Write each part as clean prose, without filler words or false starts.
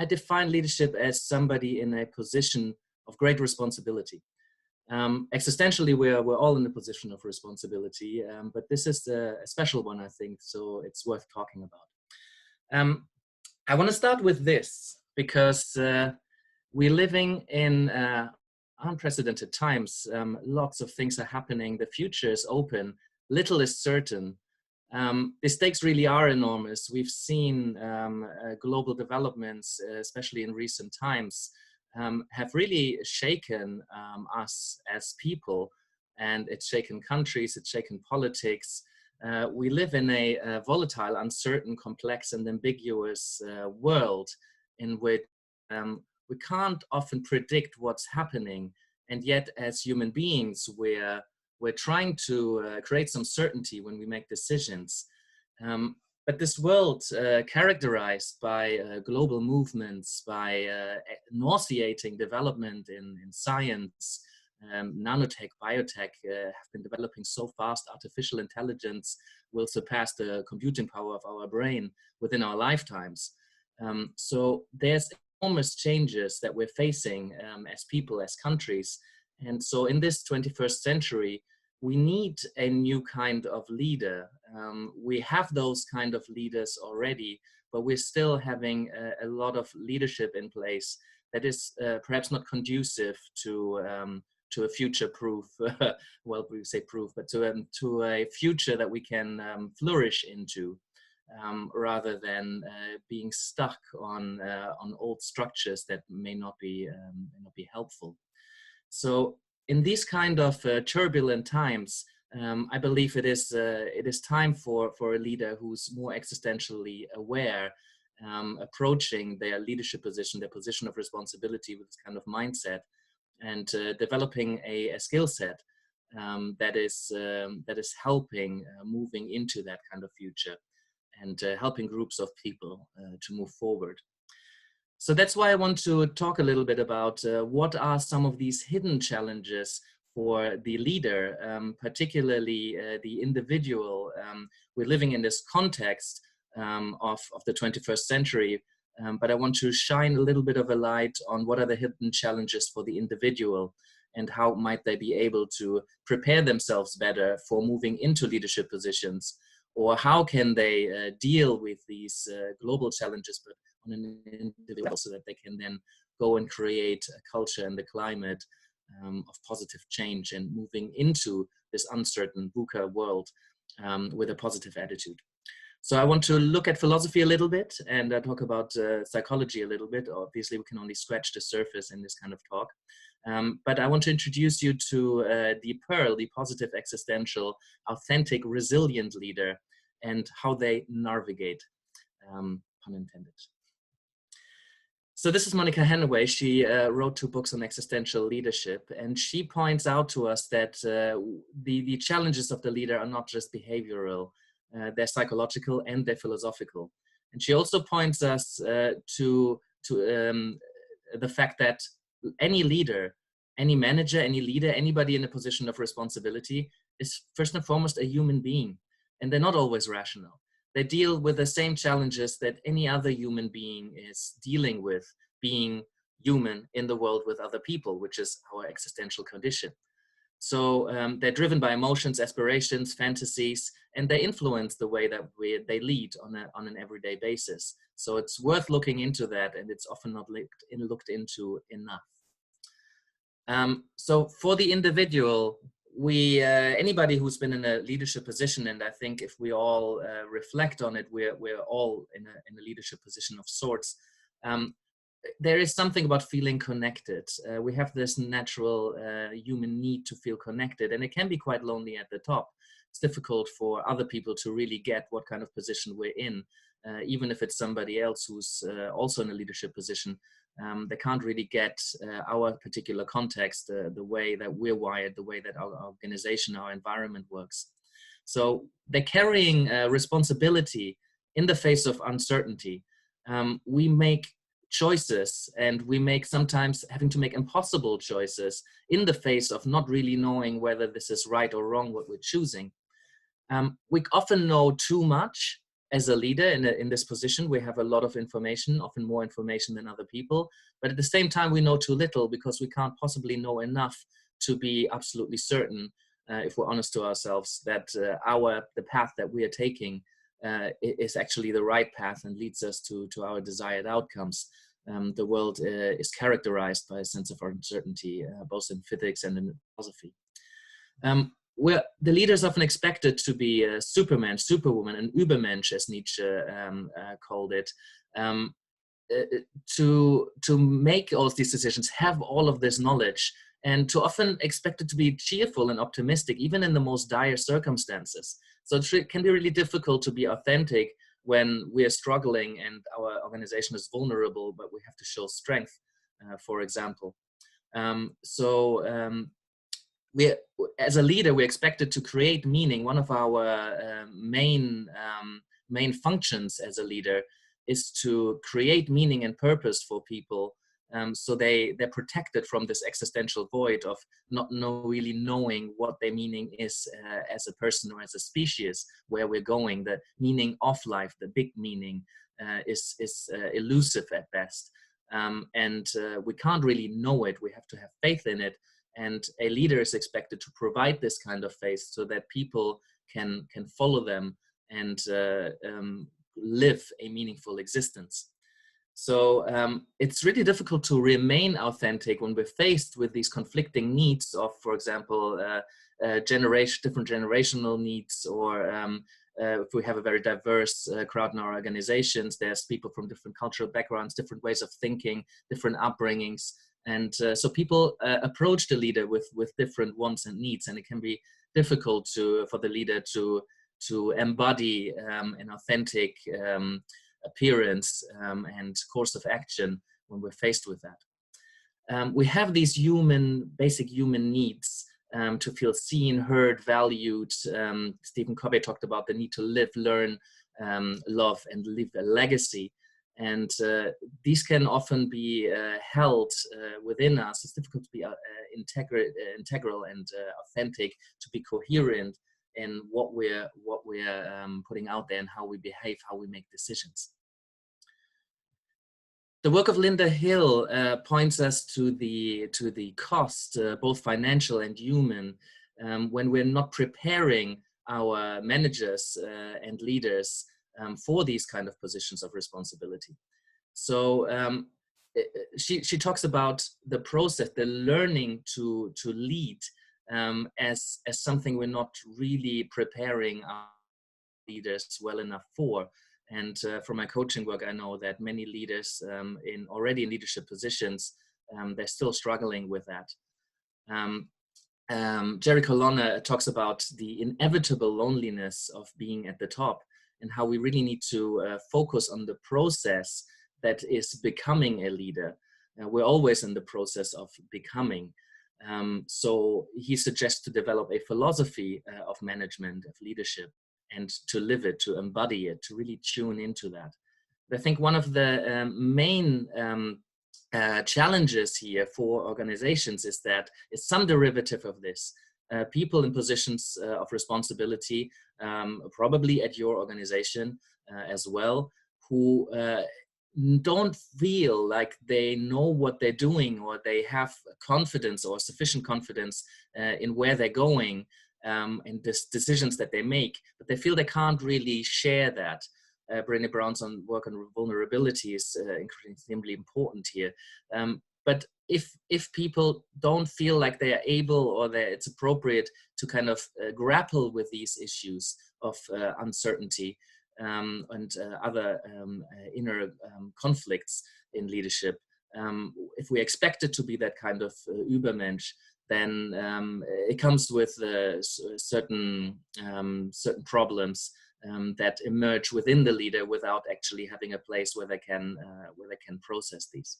I define leadership as somebody in a position of great responsibility. Existentially, we're all in a position of responsibility, but this is a special one, I think, so it's worth talking about. I want to start with this because we're living in unprecedented times. Lots of things are happening. The future is open. Little is certain. The stakes really are enormous. We've seen global developments, especially in recent times, have really shaken us as people, and it's shaken countries, it's shaken politics. We live in a volatile, uncertain, complex, and ambiguous world in which we can't often predict what's happening, and yet as human beings we're trying to create some certainty when we make decisions. But this world characterized by global movements, by nauseating development in science, nanotech, biotech have been developing so fast. Artificial intelligence will surpass the computing power of our brain within our lifetimes. So there's enormous changes that we're facing as people, as countries. And so in this 21st century, we need a new kind of leader. We have those kind of leaders already, but we're still having a lot of leadership in place that is perhaps not conducive to a future-proof, well, we say proof, but to a future that we can flourish into, rather than being stuck on old structures that may not be helpful. So in these kind of turbulent times, I believe it is time for a leader who's more existentially aware, approaching their leadership position, their position of responsibility with this kind of mindset, and developing a skill set that is helping moving into that kind of future, and helping groups of people to move forward. So that's why I want to talk a little bit about what are some of these hidden challenges for the leader, particularly the individual. We're living in this context of the 21st century, but I want to shine a little bit of a light on what are the hidden challenges for the individual and how might they be able to prepare themselves better for moving into leadership positions, or how can they deal with these global challenges, but on an individual level, so that they can then go and create a culture and the climate of positive change and moving into this uncertain VUCA world with a positive attitude. So I want to look at philosophy a little bit and talk about psychology a little bit. Obviously, we can only scratch the surface in this kind of talk. But I want to introduce you to the PEARL, the Positive Existential Authentic Resilient Leader, and how they navigate, pun intended. So this is Monica Hanaway. She wrote 2 books on existential leadership, and she points out to us that the challenges of the leader are not just behavioral, they're psychological and they're philosophical. And she also points us to the fact that any leader, any manager, any leader, anybody in a position of responsibility is first and foremost a human being, and they're not always rational. They deal with the same challenges that any other human being is dealing with, being human in the world with other people, which is our existential condition. So they're driven by emotions, aspirations, fantasies, and they influence the way that they lead on an everyday basis. So it's worth looking into that, and it's often not looked into enough. So for the individual, anybody who's been in a leadership position, and I think if we all reflect on it, we're all in a leadership position of sorts. There is something about feeling connected. We have this natural human need to feel connected, and it can be quite lonely at the top. It's difficult for other people to really get what kind of position we're in, even if it's somebody else who's also in a leadership position. They can't really get our particular context, the way that we're wired, the way that our organization, our environment works. So they're carrying responsibility in the face of uncertainty. We make choices, and we make sometimes having to make impossible choices in the face of not really knowing whether this is right or wrong what we're choosing. We often know too much, as a leader in this position, we have a lot of information, often more information than other people. But at the same time, we know too little because we can't possibly know enough to be absolutely certain, if we're honest to ourselves, that the path that we are taking is actually the right path and leads us to our desired outcomes. The world is characterized by a sense of uncertainty, both in physics and in philosophy. Where the leader is often expected to be a Superman, Superwoman, an Übermensch, as Nietzsche called it, to make all of these decisions, have all of this knowledge, and to often expect it to be cheerful and optimistic, even in the most dire circumstances. So it can be really difficult to be authentic when we are struggling and our organization is vulnerable, but we have to show strength, for example. We, as a leader, we're expected to create meaning. One of our main functions as a leader is to create meaning and purpose for people, so they're protected from this existential void of not really knowing what their meaning is as a person or as a species, where we're going. The meaning of life, the big meaning, is elusive at best, and we can't really know it. We have to have faith in it. And a leader is expected to provide this kind of faith so that people can follow them and live a meaningful existence. So it's really difficult to remain authentic when we're faced with these conflicting needs of, for example, different generational needs, or if we have a very diverse crowd in our organizations, there's people from different cultural backgrounds, different ways of thinking, different upbringings. And so people approach the leader with different wants and needs, and it can be difficult for the leader to embody an authentic appearance and course of action when we're faced with that. We have these basic human needs to feel seen, heard, valued. Stephen Covey talked about the need to live, learn, love, and leave a legacy. And these can often be held within us. It's difficult to be integral and authentic, to be coherent in what we're putting out there and how we behave, how we make decisions. The work of Linda Hill points us to the cost, both financial and human, when we're not preparing our managers and leaders for these kind of positions of responsibility. So she talks about the process, the learning to lead, as something we're not really preparing our leaders well enough for. And from my coaching work, I know that many leaders already in leadership positions, they're still struggling with that. Jerry Colonna talks about the inevitable loneliness of being at the top, and how we really need to focus on the process that is becoming a leader. We're always in the process of becoming. So he suggests to develop a philosophy of management, of leadership, and to live it, to embody it, to really tune into that. But I think one of the main challenges here for organizations is that it's some derivative of this. People in positions of responsibility, probably at your organization as well, who don't feel like they know what they're doing, or they have confidence or sufficient confidence in where they're going and the decisions that they make, but they feel they can't really share that. Brené Brown's work on vulnerability is incredibly important here. But if people don't feel like they are able, or that it's appropriate to kind of grapple with these issues of uncertainty and other inner conflicts in leadership, if we expect it to be that kind of Übermensch, then it comes with certain problems that emerge within the leader without actually having a place where they can process these.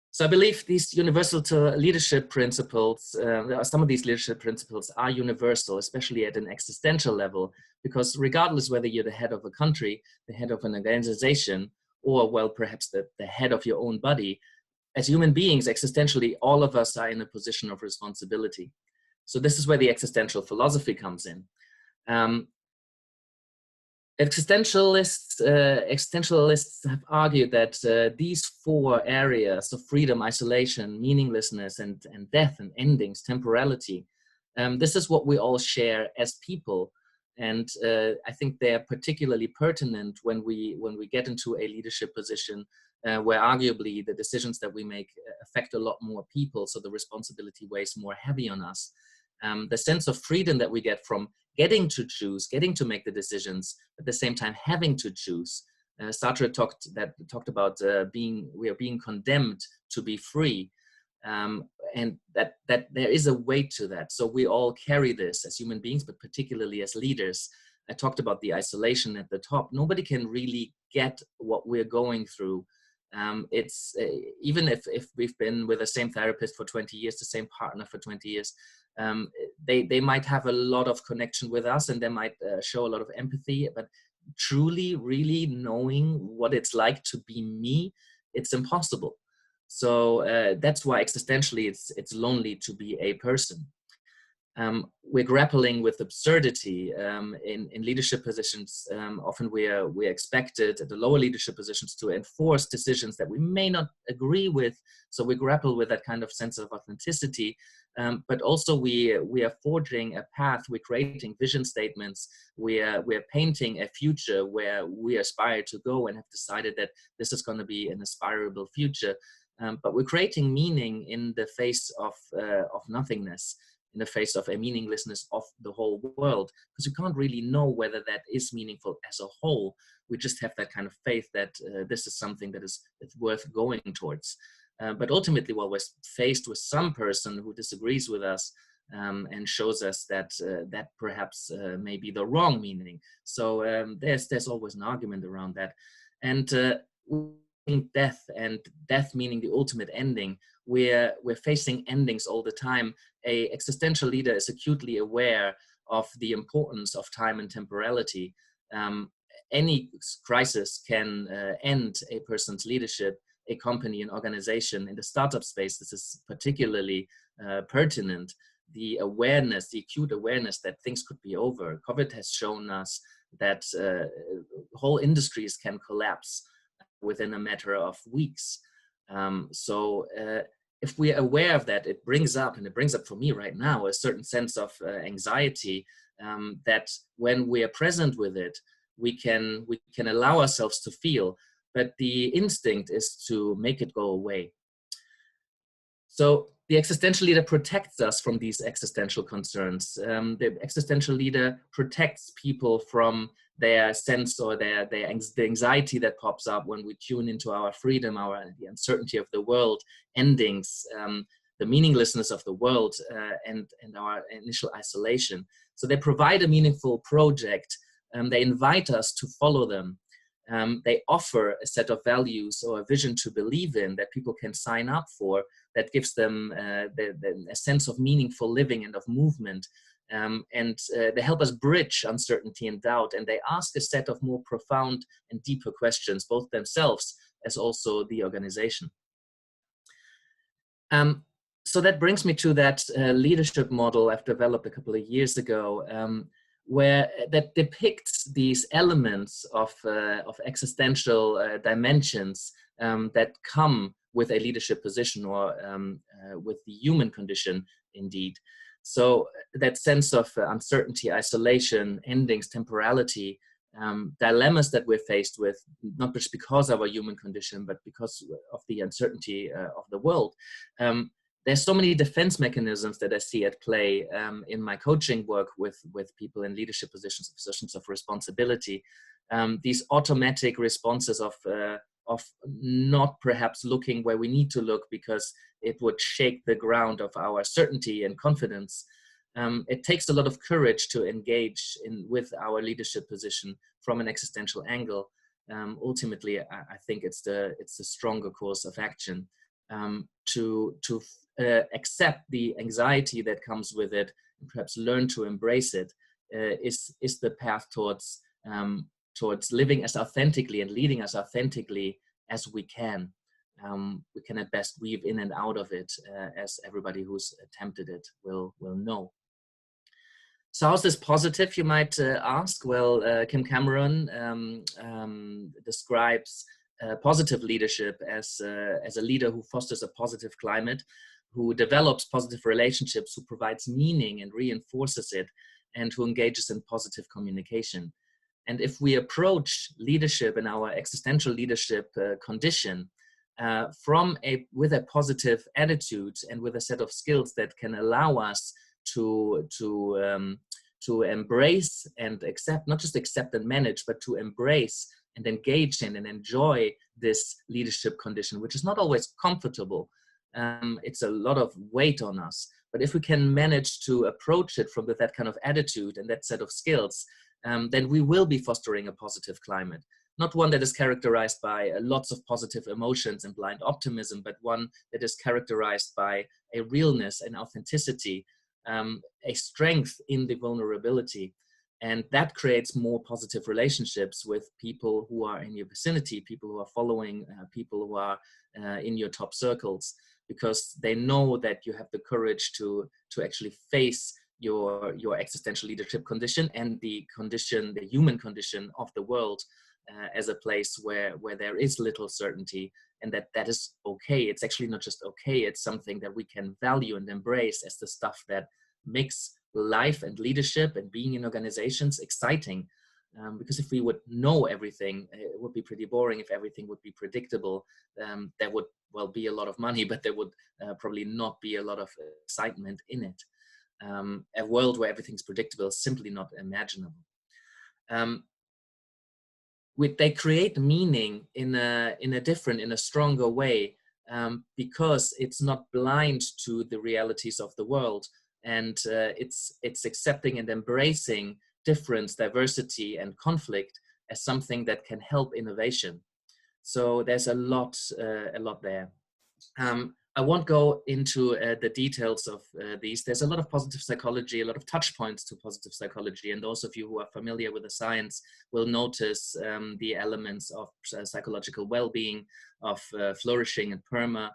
So I believe these universal leadership principles, some of these leadership principles are universal, especially at an existential level, because regardless whether you're the head of a country, the head of an organization, or, well, perhaps the head of your own body, as human beings, existentially, all of us are in a position of responsibility. So this is where the existential philosophy comes in. Existentialists have argued that these four areas of freedom, isolation, meaninglessness, and death and endings, temporality, this is what we all share as people. And I think they are particularly pertinent when we get into a leadership position where arguably the decisions that we make affect a lot more people, so the responsibility weighs more heavy on us. The sense of freedom that we get from getting to choose, getting to make the decisions, at the same time having to choose. Sartre talked about we are being condemned to be free, and that there is a weight to that. So we all carry this as human beings, but particularly as leaders. I talked about the isolation at the top. Nobody can really get what we're going through. It's even if we've been with the same therapist for 20 years, the same partner for 20 years, they might have a lot of connection with us, and they might show a lot of empathy, but truly really knowing what it's like to be me, it's impossible. So that's why existentially it's lonely to be a person. We're grappling with absurdity in leadership positions. Often we're expected at the lower leadership positions to enforce decisions that we may not agree with. So we grapple with that kind of sense of authenticity. But also we are forging a path. We're creating vision statements. We're painting a future where we aspire to go and have decided that this is going to be an aspirable future. But we're creating meaning in the face of nothingness, in the face of a meaninglessness of the whole world, because we can't really know whether that is meaningful as a whole. We just have that kind of faith that this is something that is worth going towards. But ultimately, while we're faced with some person who disagrees with us and shows us that that perhaps may be the wrong meaning. So there's always an argument around that. And death, and death meaning the ultimate ending, we're facing endings all the time. A existential leader is acutely aware of the importance of time and temporality. Any crisis can end a person's leadership, a company, an organization. In the startup space, this is particularly pertinent. The awareness, the acute awareness that things could be over. COVID has shown us that whole industries can collapse within a matter of weeks. If we're aware of that, it brings up for me right now, a certain sense of anxiety that when we are present with it, we can allow ourselves to feel, but the instinct is to make it go away. So the existential leader protects us from these existential concerns. The existential leader protects people from their sense or the anxiety that pops up when we tune into our freedom, the uncertainty of the world, endings, the meaninglessness of the world, and our initial isolation. So they provide a meaningful project. They invite us to follow them. They offer a set of values or a vision to believe in that people can sign up for, that gives them a sense of meaningful living and of movement. They help us bridge uncertainty and doubt, and they ask a set of more profound and deeper questions, both themselves as also the organization. So that brings me to that leadership model I've developed a couple of years ago, where that depicts these elements of existential dimensions that come with a leadership position, or with the human condition, indeed. So that sense of uncertainty, isolation, endings, temporality, dilemmas that we're faced with, not just because of our human condition, but because of the uncertainty of the world. There's so many defense mechanisms that I see at play in my coaching work with people in leadership positions of responsibility. These automatic responses of not perhaps looking where we need to look because it would shake the ground of our certainty and confidence. It takes a lot of courage to engage with our leadership position from an existential angle. Ultimately, I think it's the stronger course of action. To accept the anxiety that comes with it, and perhaps learn to embrace it, is the path towards living as authentically and leading as authentically as we can. We can at best weave in and out of it, as everybody who's attempted it will know. So how's this positive, you might ask? Well, Kim Cameron describes positive leadership as a leader who fosters a positive climate, who develops positive relationships, who provides meaning and reinforces it, and who engages in positive communication. And if we approach leadership in our existential leadership condition with a positive attitude and with a set of skills that can allow us to embrace and accept, not just accept and manage, but to embrace and engage in and enjoy this leadership condition, which is not always comfortable. It's a lot of weight on us. But if we can manage to approach it with that kind of attitude and that set of skills, then we will be fostering a positive climate. Not one that is characterized by lots of positive emotions and blind optimism, but one that is characterized by a realness and authenticity, a strength in the vulnerability. And that creates more positive relationships with people who are in your vicinity, people who are following, people who are in your top circles, because they know that you have the courage to actually face your existential leadership condition and the human condition of the world as a place where there is little certainty, and that is okay. It's actually not just okay, it's something that we can value and embrace as the stuff that makes life and leadership and being in organizations exciting. Because if we would know everything, it would be pretty boring. If everything would be predictable, there would, well, be a lot of money, but there would probably not be a lot of excitement in it. A world where everything's predictable is simply not imaginable. They create meaning in a stronger way, because it's not blind to the realities of the world, and it's accepting and embracing difference, diversity, and conflict as something that can help innovation. So there's a lot there. I won't go into the details of these. There's a lot of positive psychology, a lot of touch points to positive psychology. And those of you who are familiar with the science will notice the elements of psychological well-being, of flourishing and perma,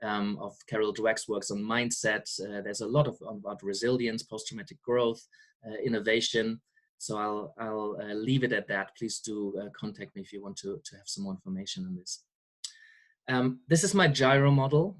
of Carol Dweck's works on mindset. There's a lot about resilience, post-traumatic growth, innovation. So I'll leave it at that. Please do contact me if you want to have some more information on this. This is my Gyro model.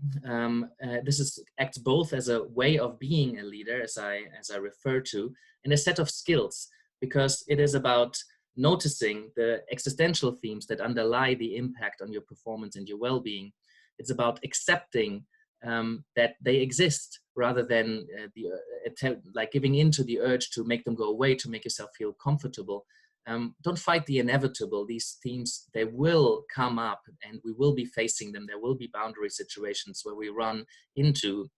This acts both as a way of being a leader, as I refer to, and a set of skills, because it is about noticing the existential themes that underlie the impact on your performance and your well-being. It's about accepting that they exist, rather than like giving into the urge to make them go away, to make yourself feel comfortable. Don't fight the inevitable. These themes, they will come up and we will be facing them. There will be boundary situations where we run into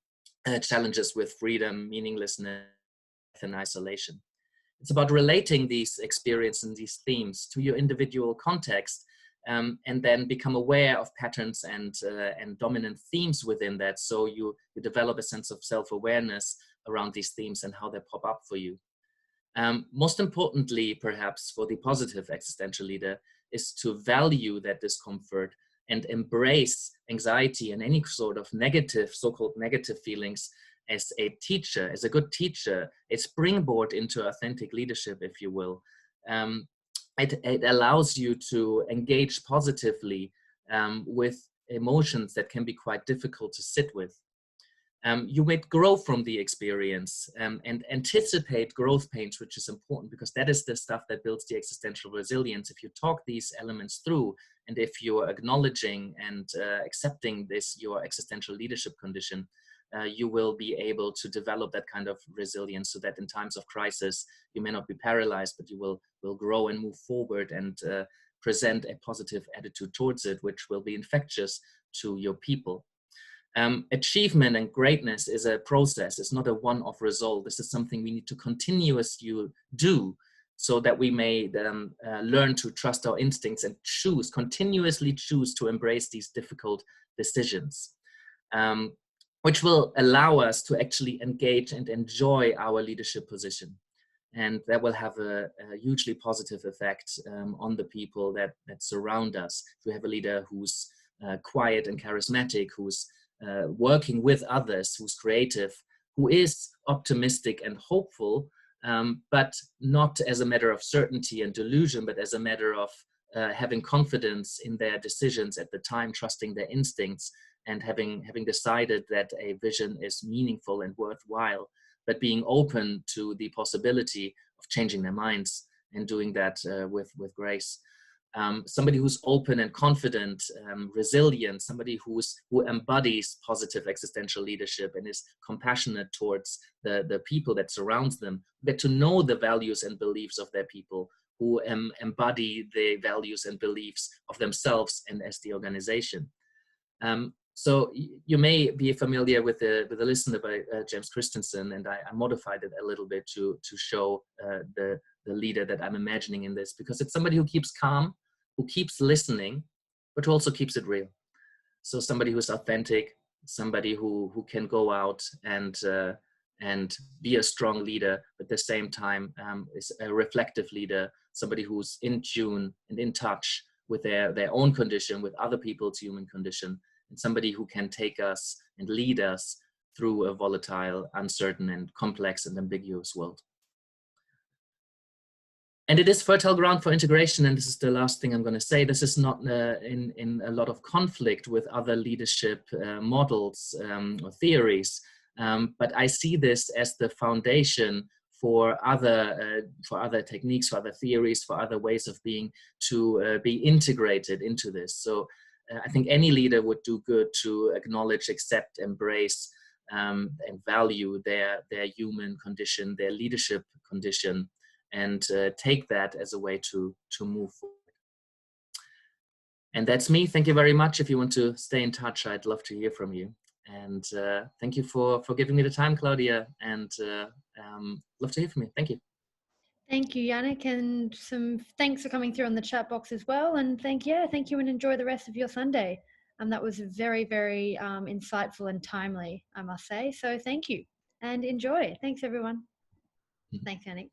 challenges with freedom, meaninglessness, and isolation. It's about relating these experiences and these themes to your individual context, and then become aware of patterns and dominant themes within that. So you develop a sense of self-awareness around these themes and how they pop up for you. Most importantly, perhaps for the positive existential leader, is to value that discomfort and embrace anxiety and any sort of negative, so-called negative feelings as a teacher, as a good teacher, a springboard into authentic leadership, if you will. It allows you to engage positively with emotions that can be quite difficult to sit with. You may grow from the experience and anticipate growth pains, which is important, because that is the stuff that builds the existential resilience. If you talk these elements through, and if you're acknowledging and accepting your existential leadership condition, you will be able to develop that kind of resilience, so that in times of crisis, you may not be paralyzed, but you will grow and move forward and present a positive attitude towards it, which will be infectious to your people. Achievement and greatness is a process. It's not a one-off result. This is something we need to continuously do, so that we may learn to trust our instincts and continuously choose to embrace these difficult decisions, which will allow us to actually engage and enjoy our leadership position. And that will have a hugely positive effect on the people that surround us. If we have a leader who's quiet and charismatic, who's working with others, who's creative, who is optimistic and hopeful, but not as a matter of certainty and delusion, but as a matter of having confidence in their decisions at the time, trusting their instincts, and having decided that a vision is meaningful and worthwhile, but being open to the possibility of changing their minds and doing that with grace. Somebody who's open and confident, resilient, somebody who embodies positive existential leadership and is compassionate towards the people that surrounds them, get to know the values and beliefs of their people, who embody the values and beliefs of themselves and as the organization. So you may be familiar with the listener by James Christensen, and I modified it a little bit to show the leader that I'm imagining in this, because it's somebody who keeps calm, who keeps listening, but who also keeps it real. So somebody who's authentic, somebody who can go out and be a strong leader, but at the same time is a reflective leader, somebody who's in tune and in touch with their own condition, with other people's human condition, and somebody who can take us and lead us through a volatile, uncertain, and complex and ambiguous world. And it is fertile ground for integration, and this is the last thing I'm going to say. This is not in a lot of conflict with other leadership models or theories, but I see this as the foundation for other techniques, for other theories, for other ways of being, to be integrated into this. So I think any leader would do good to acknowledge, accept, embrace, and value their human condition, their leadership condition, and take that as a way to move forward. And that's me. Thank you very much. If you want to stay in touch, I'd love to hear from you. And thank you for giving me the time, Claudia, and love to hear from you. Thank you. Thank you, Yannick, and some thanks for coming through on the chat box as well. And thank you, and enjoy the rest of your Sunday. That was very, very insightful and timely, I must say. So thank you and enjoy. Thanks, everyone. Thanks, Yannick.